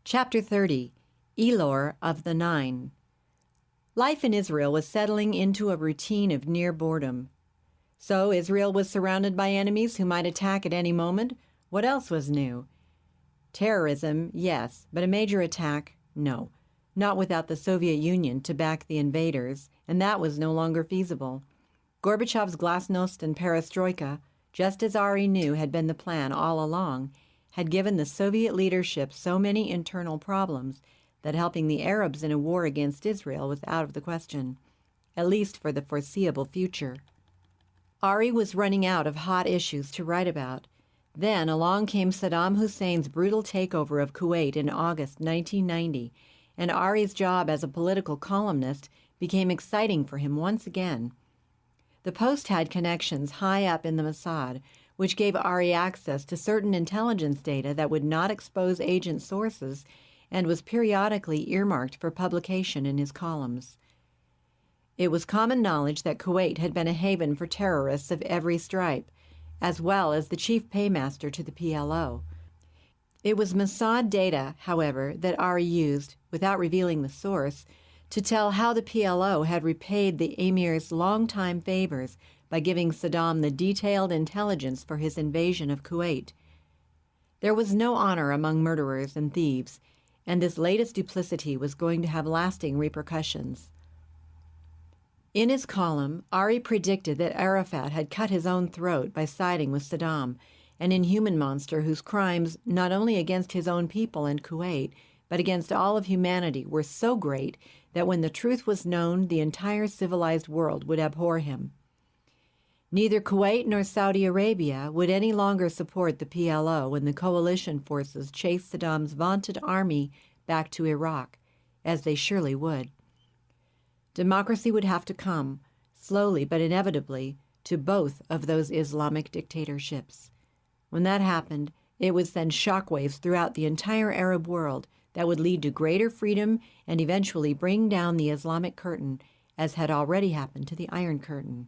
Chapter 30, Elor of the Nine. Life in Israel was settling into a routine of near boredom. So Israel was surrounded by enemies who might attack at any moment. What else was new? Terrorism, yes, but a major attack, no. Not without the Soviet Union to back the invaders, and that was no longer feasible. Gorbachev's glasnost and perestroika, just as Ari knew had been the plan all along, had given the Soviet leadership so many internal problems that helping the Arabs in a war against Israel was out of the question, at least for the foreseeable future. Ari was running out of hot issues to write about. Then along came Saddam Hussein's brutal takeover of Kuwait in August 1990, and Ari's job as a political columnist became exciting for him once again. The Post had connections high up in the Mossad, which gave Ari access to certain intelligence data that would not expose agent sources and was periodically earmarked for publication in his columns. It was common knowledge that Kuwait had been a haven for terrorists of every stripe, as well as the chief paymaster to the PLO. It was Mossad data, however, that Ari used, without revealing the source, to tell how the PLO had repaid the emir's longtime favors by giving Saddam the detailed intelligence for his invasion of Kuwait. There was no honor among murderers and thieves, and this latest duplicity was going to have lasting repercussions. In his column, Ari predicted that Arafat had cut his own throat by siding with Saddam, an inhuman monster whose crimes, not only against his own people and Kuwait, but against all of humanity, were so great that when the truth was known, the entire civilized world would abhor him. Neither Kuwait nor Saudi Arabia would any longer support the PLO when the coalition forces chased Saddam's vaunted army back to Iraq, as they surely would. Democracy would have to come, slowly but inevitably, to both of those Islamic dictatorships. When that happened, it would send shockwaves throughout the entire Arab world that would lead to greater freedom and eventually bring down the Islamic curtain, as had already happened to the Iron Curtain.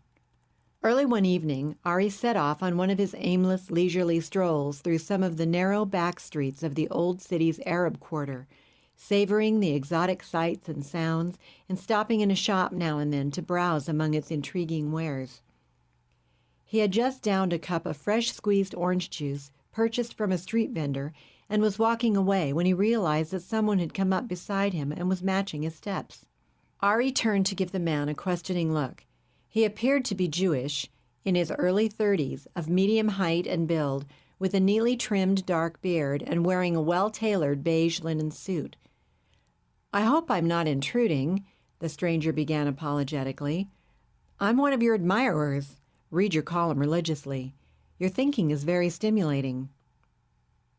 Early one evening, Ari set off on one of his aimless, leisurely strolls through some of the narrow back streets of the old city's Arab quarter, savoring the exotic sights and sounds and stopping in a shop now and then to browse among its intriguing wares. He had just downed a cup of fresh squeezed orange juice purchased from a street vendor and was walking away when he realized that someone had come up beside him and was matching his steps. Ari turned to give the man a questioning look. He appeared to be Jewish, in his early 30s, of medium height and build, with a neatly trimmed dark beard and wearing a well-tailored beige linen suit. "I hope I'm not intruding," the stranger began apologetically. "I'm one of your admirers. Read your column religiously. Your thinking is very stimulating."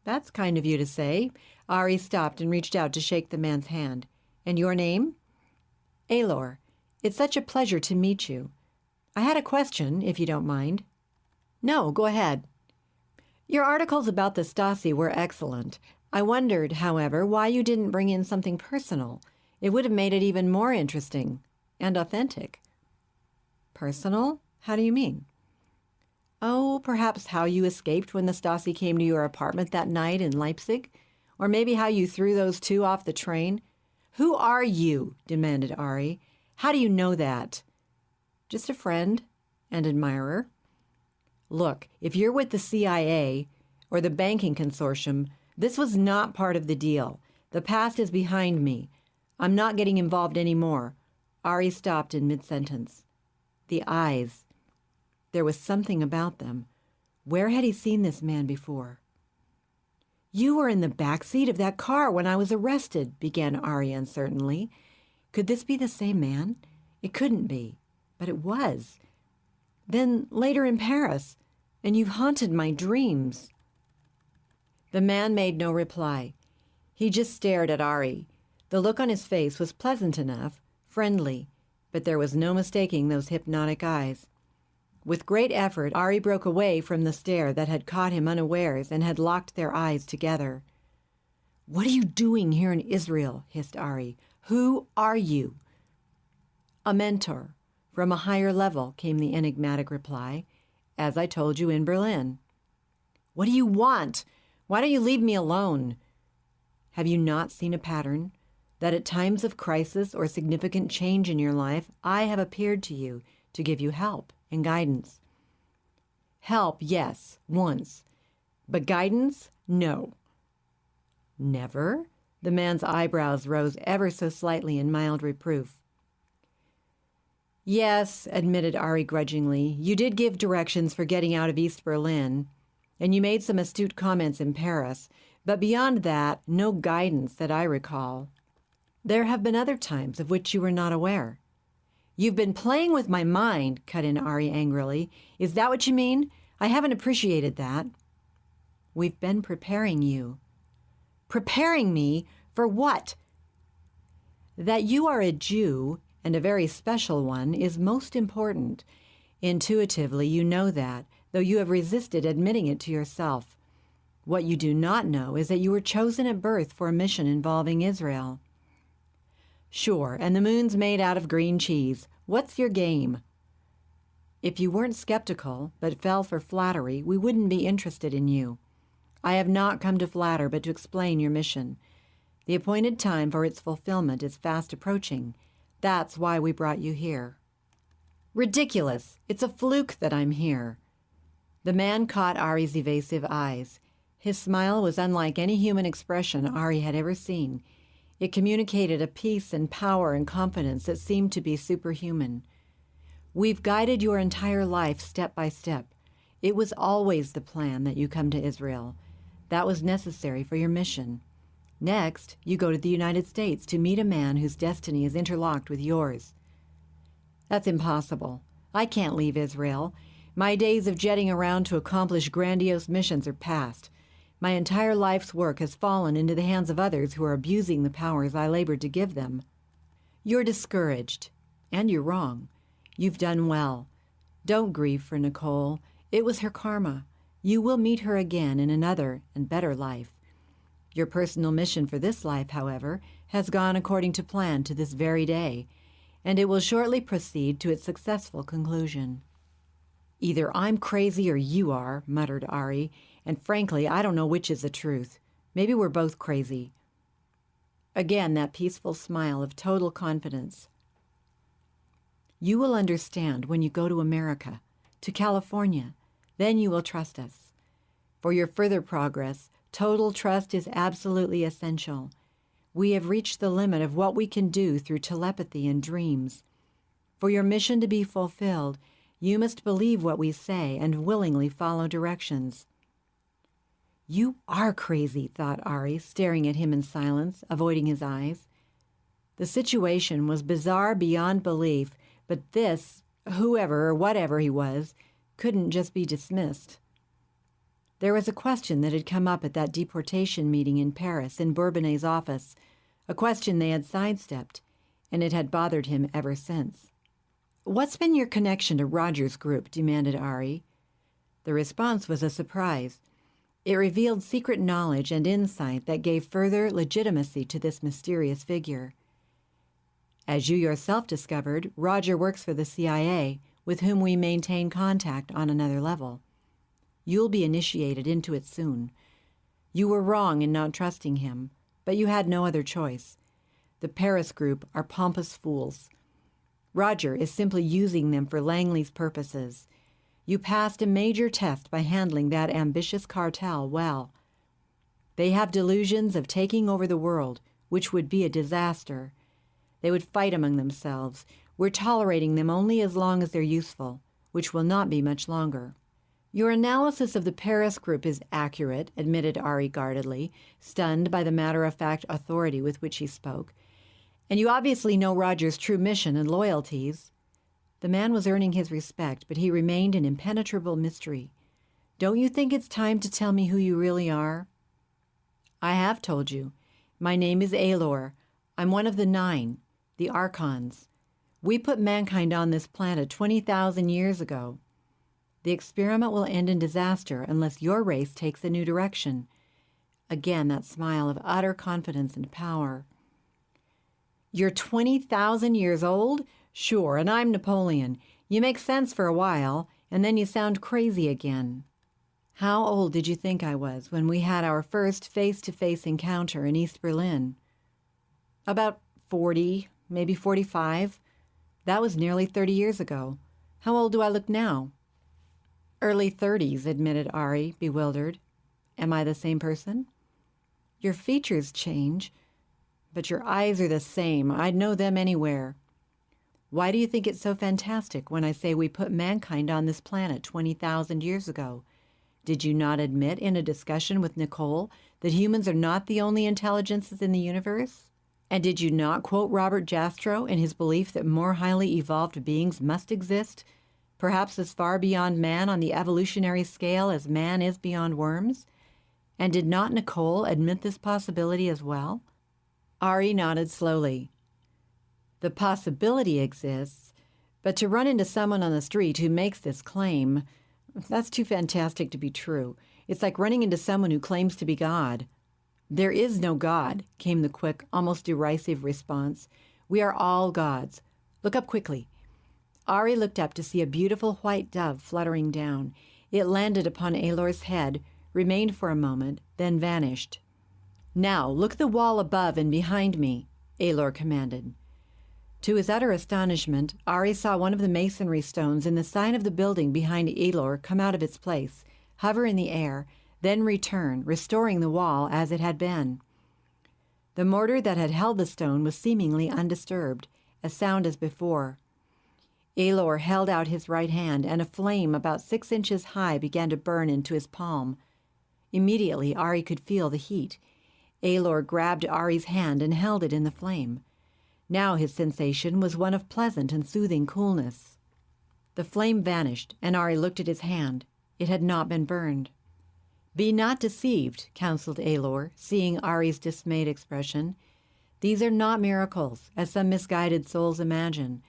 "That's kind of you to say." Ari stopped and reached out to shake the man's hand. "And your name?" "Elor. It's such a pleasure to meet you. I had a question, if you don't mind." "No, go ahead." "Your articles about the Stasi were excellent. I wondered, however, why you didn't bring in something personal. It would have made it even more interesting and authentic." "Personal? How do you mean?" "Oh, perhaps how you escaped when the Stasi came to your apartment that night in Leipzig? Or maybe how you threw those two off the train?" "Who are you?" demanded Ari. "How do you know that?" "Just a friend and admirer." "Look, if you're with the CIA or the banking consortium, this was not part of the deal. The past is behind me. I'm not getting involved anymore." Ari stopped in mid-sentence. The eyes. There was something about them. Where had he seen this man before? "You were in the back seat of that car when I was arrested," began Ari uncertainly. Could this be the same man? It couldn't be, but it was. "Then later in Paris, and you've haunted my dreams." The man made no reply. He just stared at Ari. The look on his face was pleasant enough, friendly, but there was no mistaking those hypnotic eyes. With great effort, Ari broke away from the stare that had caught him unawares and had locked their eyes together. "What are you doing here in Israel?" hissed Ari. "Who are you?" "A mentor. From a higher level," came the enigmatic reply. "As I told you in Berlin." "What do you want? Why don't you leave me alone?" Have you not seen a pattern? That at times of crisis or significant change in your life, I have appeared to you to give you help and guidance. Help, yes, once. But guidance, no. Never? The man's eyebrows rose ever so slightly in mild reproof. Yes, admitted Ari grudgingly, you did give directions for getting out of East Berlin, and you made some astute comments in Paris, but beyond that, no guidance that I recall. There have been other times of which you were not aware. You've been playing with my mind, cut in Ari angrily. Is that what you mean? I haven't appreciated that. We've been preparing you. Preparing me for what? That you are a Jew, and a very special one, is most important. Intuitively, you know that, though you have resisted admitting it to yourself. What you do not know is that you were chosen at birth for a mission involving Israel. Sure, and the moon's made out of green cheese. What's your game? If you weren't skeptical, but fell for flattery, we wouldn't be interested in you. I have not come to flatter, but to explain your mission. The appointed time for its fulfillment is fast approaching. That's why we brought you here. Ridiculous! It's a fluke that I'm here. The man caught Ari's evasive eyes. His smile was unlike any human expression Ari had ever seen. It communicated a peace and power and confidence that seemed to be superhuman. We've guided your entire life step by step. It was always the plan that you come to Israel. That was necessary for your mission. Next, you go to the United States to meet a man whose destiny is interlocked with yours. That's impossible. I can't leave Israel. My days of jetting around to accomplish grandiose missions are past. My entire life's work has fallen into the hands of others who are abusing the powers I labored to give them. You're discouraged, and you're wrong. You've done well. Don't grieve for Nicole. It was her karma. You will meet her again in another and better life. Your personal mission for this life, however, has gone according to plan to this very day, and it will shortly proceed to its successful conclusion. Either I'm crazy or you are, muttered Ari, and frankly, I don't know which is the truth. Maybe we're both crazy. Again, that peaceful smile of total confidence. You will understand when you go to America, to California. Then you will trust us. For your further progress, total trust is absolutely essential. We have reached the limit of what we can do through telepathy and dreams. For your mission to be fulfilled, you must believe what we say and willingly follow directions. You are crazy, thought Ari, staring at him in silence, avoiding his eyes. The situation was bizarre beyond belief, but this, whoever or whatever he was, couldn't just be dismissed. There was a question that had come up at that deportation meeting in Paris in Bourbonnet's office, a question they had sidestepped, and it had bothered him ever since. What's been your connection to Roger's group? Demanded Ari. The response was a surprise. It revealed secret knowledge and insight that gave further legitimacy to this mysterious figure. As you yourself discovered, Roger works for the CIA, with whom we maintain contact on another level. You'll be initiated into it soon. You were wrong in not trusting him, but you had no other choice. The Paris group are pompous fools. Roger is simply using them for Langley's purposes. You passed a major test by handling that ambitious cartel well. They have delusions of taking over the world, which would be a disaster. They would fight among themselves. We're tolerating them only as long as they're useful, which will not be much longer. Your analysis of the Paris group is accurate, admitted Ari guardedly, stunned by the matter-of-fact authority with which he spoke. And you obviously know Roger's true mission and loyalties. The man was earning his respect, but he remained an impenetrable mystery. Don't you think it's time to tell me who you really are? I have told you. My name is Elor. I'm one of the 9, the Archons. We put mankind on this planet 20,000 years ago. The experiment will end in disaster unless your race takes a new direction. Again, that smile of utter confidence and power. You're 20,000 years old? Sure, and I'm Napoleon. You make sense for a while, and then you sound crazy again. How old did you think I was when we had our first face-to-face encounter in East Berlin? About 40, maybe 45. That was nearly 30 years ago. How old do I look now? Early 30s, admitted Ari, bewildered. Am I the same person? Your features change, but your eyes are the same. I'd know them anywhere. Why do you think it's so fantastic when I say we put mankind on this planet 20,000 years ago? Did you not admit in a discussion with Nicole that humans are not the only intelligences in the universe? And did you not quote Robert Jastrow in his belief that more highly evolved beings must exist, perhaps as far beyond man on the evolutionary scale as man is beyond worms? And did not Nicole admit this possibility as well? Ari nodded slowly. The possibility exists, but to run into someone on the street who makes this claim, that's too fantastic to be true. It's like running into someone who claims to be God. There is no God, came the quick, almost derisive response. We are all gods. Look up quickly. Ari looked up to see a beautiful white dove fluttering down. It landed upon Elor's head, remained for a moment, then vanished. Now, look at the wall above and behind me, Elor commanded. To his utter astonishment, Ari saw one of the masonry stones in the sign of the building behind Elor come out of its place, hover in the air, then return, restoring the wall as it had been. The mortar that had held the stone was seemingly undisturbed, as sound as before. Elor held out his right hand, and a flame about 6 inches high began to burn into his palm. Immediately, Ari could feel the heat. Elor grabbed Ari's hand and held it in the flame. Now his sensation was one of pleasant and soothing coolness. The flame vanished, and Ari looked at his hand. It had not been burned. Be not deceived, counseled Elor, seeing Ari's dismayed expression. These are not miracles, as some misguided souls imagine.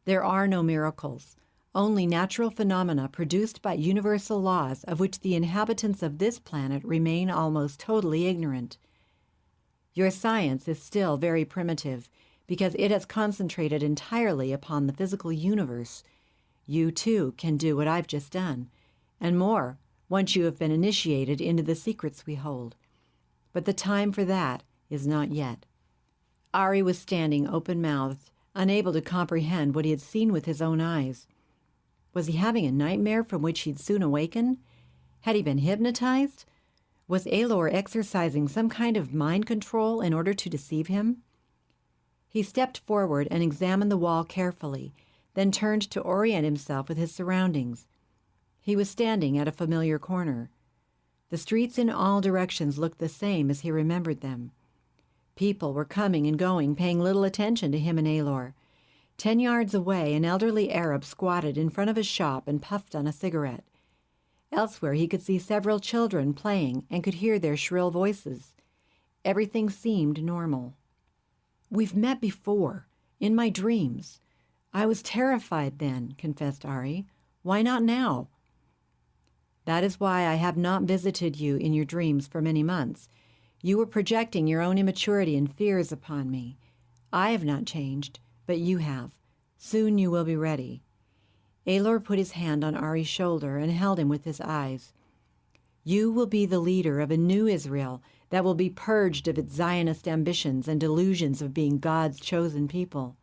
There are no miracles, only natural phenomena produced by universal laws of which the inhabitants of this planet remain almost totally ignorant. Your science is still very primitive, because it has concentrated entirely upon the physical universe. You, too, can do what I've just done, and more, once you have been initiated into the secrets we hold. But the time for that is not yet. Ari was standing open-mouthed, unable to comprehend what he had seen with his own eyes. Was he having a nightmare from which he'd soon awaken? Had he been hypnotized? Was Elor exercising some kind of mind control in order to deceive him? He stepped forward and examined the wall carefully, then turned to orient himself with his surroundings. He was standing at a familiar corner. The streets in all directions looked the same as he remembered them. People were coming and going, paying little attention to him and Elor. 10 yards away, an elderly Arab squatted in front of a shop and puffed on a cigarette. Elsewhere, he could see several children playing and could hear their shrill voices. Everything seemed normal. We've met before, in my dreams. I was terrified then, confessed Ari. Why not now? That is why I have not visited you in your dreams for many months. You were projecting your own immaturity and fears upon me. I have not changed, but you have. Soon you will be ready. Elor put his hand on Ari's shoulder and held him with his eyes. You will be the leader of a new Israel that will be purged of its Zionist ambitions and delusions of being God's chosen people.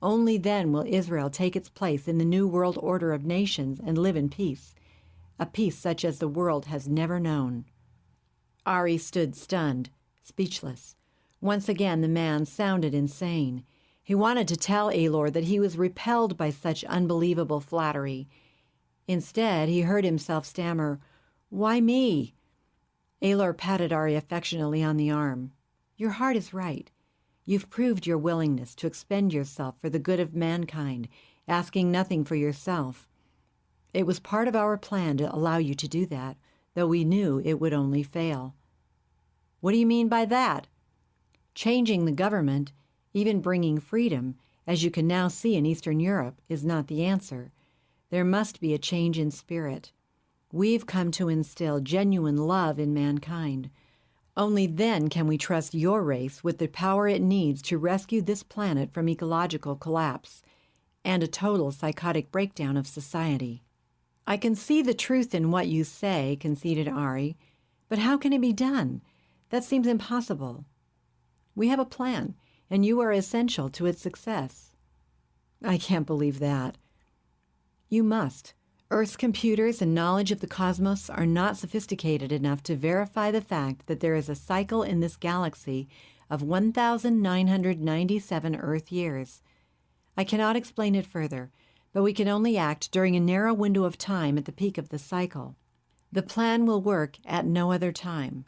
Only then will Israel take its place in the new world order of nations and live in peace, a peace such as the world has never known. Ari stood stunned, speechless. Once again the man sounded insane. He wanted to tell Elor that he was repelled by such unbelievable flattery. Instead, he heard himself stammer, "Why me?" Elor patted Ari affectionately on the arm. Your heart is right. You've proved your willingness to expend yourself for the good of mankind, asking nothing for yourself. It was part of our plan to allow you to do that, though we knew it would only fail. What do you mean by that? Changing the government, even bringing freedom, as you can now see in Eastern Europe, is not the answer. There must be a change in spirit. We've come to instill genuine love in mankind. Only then can we trust your race with the power it needs to rescue this planet from ecological collapse and a total psychotic breakdown of society. I can see the truth in what you say, conceded Ari, but how can it be done? That seems impossible. We have a plan, and you are essential to its success. I can't believe that. You must. Earth's computers and knowledge of the cosmos are not sophisticated enough to verify the fact that there is a cycle in this galaxy of 1,997 Earth years. I cannot explain it further, but we can only act during a narrow window of time at the peak of the cycle. The plan will work at no other time.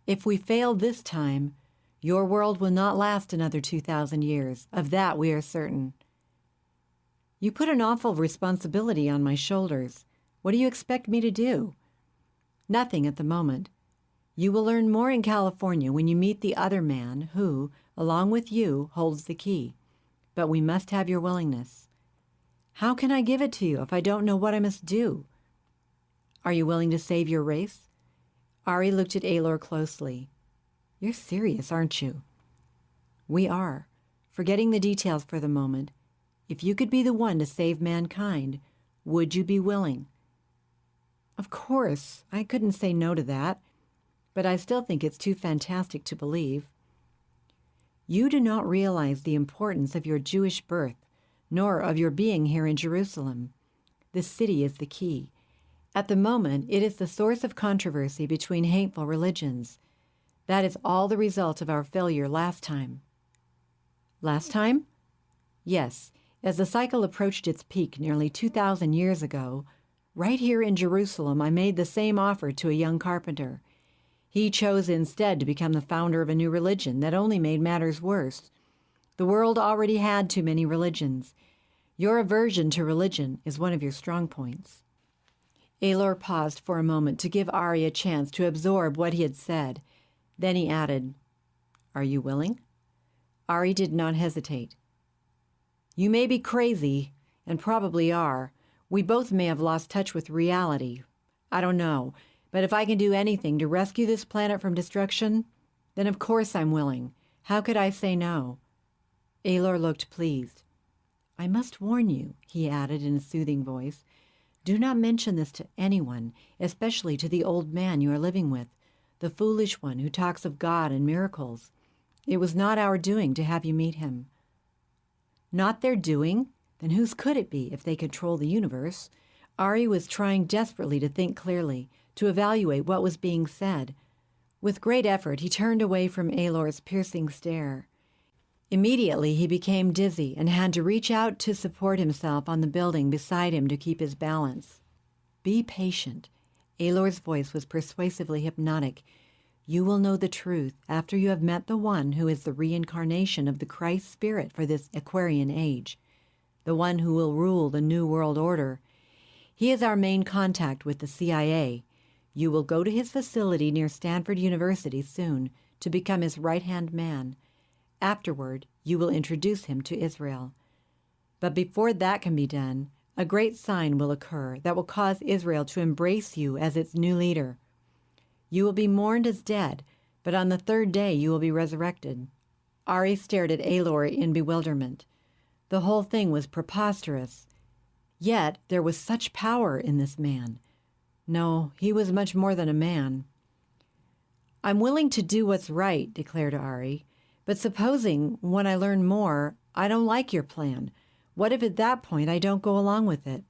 If we fail this time, your world will not last another 2,000 years. Of that we are certain. You put an awful responsibility on my shoulders. What do you expect me to do? Nothing at the moment. You will learn more in California when you meet the other man who, along with you, holds the key. But we must have your willingness. How can I give it to you if I don't know what I must do? Are you willing to save your race? Ari looked at Elor closely. You're serious, aren't you? We are. Forgetting the details for the moment, if you could be the one to save mankind, would you be willing? Of course, I couldn't say no to that, but I still think it's too fantastic to believe. You do not realize the importance of your Jewish birth, nor of your being here in Jerusalem. This city is the key. At the moment, it is the source of controversy between hateful religions. That is all the result of our failure last time. Last time? Yes. As the cycle approached its peak nearly 2,000 years ago, right here in Jerusalem, I made the same offer to a young carpenter. He chose instead to become the founder of a new religion that only made matters worse. The world already had too many religions. Your aversion to religion is one of your strong points. Elor paused for a moment to give Ari a chance to absorb what he had said. Then he added, Are you willing? Ari did not hesitate. You may be crazy, and probably are. We both may have lost touch with reality. I don't know, but if I can do anything to rescue this planet from destruction, then of course I'm willing. How could I say no? Elor looked pleased. I must warn you, he added in a soothing voice. Do not mention this to anyone, especially to the old man you are living with, the foolish one who talks of God and miracles. It was not our doing to have you meet him. Not their doing? Then whose could it be if they control the universe? Ari was trying desperately to think clearly, to evaluate what was being said. With great effort, he turned away from Elor's piercing stare. Immediately, he became dizzy and had to reach out to support himself on the building beside him to keep his balance. Be patient. Elor's voice was persuasively hypnotic. You will know the truth after you have met the one who is the reincarnation of the Christ spirit for this Aquarian age, the one who will rule the New World Order. He is our main contact with the CIA. You will go to his facility near Stanford University soon to become his right-hand man. Afterward, you will introduce him to Israel. But before that can be done, a great sign will occur that will cause Israel to embrace you as its new leader. You will be mourned as dead, but on the third day you will be resurrected. Ari stared at Elor in bewilderment. The whole thing was preposterous. Yet there was such power in this man. No, he was much more than a man. I'm willing to do what's right, declared Ari. But supposing, when I learn more, I don't like your plan. What if at that point I don't go along with it?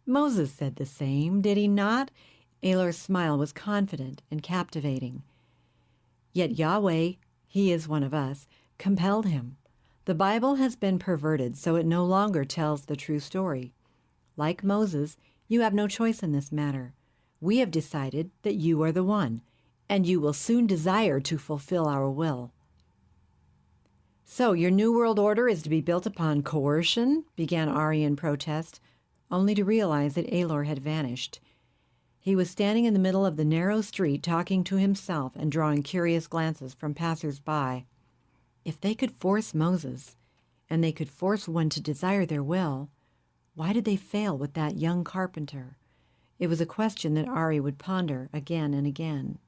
Moses said the same, did he not? Elor's smile was confident and captivating. Yet Yahweh, he is one of us, compelled him. The Bible has been perverted so it no longer tells the true story. Like Moses, you have no choice in this matter. We have decided that you are the one, and you will soon desire to fulfill our will. So your New World Order is to be built upon coercion? Began Ari in protest, only to realize that Elor had vanished. He was standing in the middle of the narrow street talking to himself and drawing curious glances from passers-by. If they could force Moses, and they could force one to desire their will, why did they fail with that young carpenter? It was a question that Ari would ponder again and again.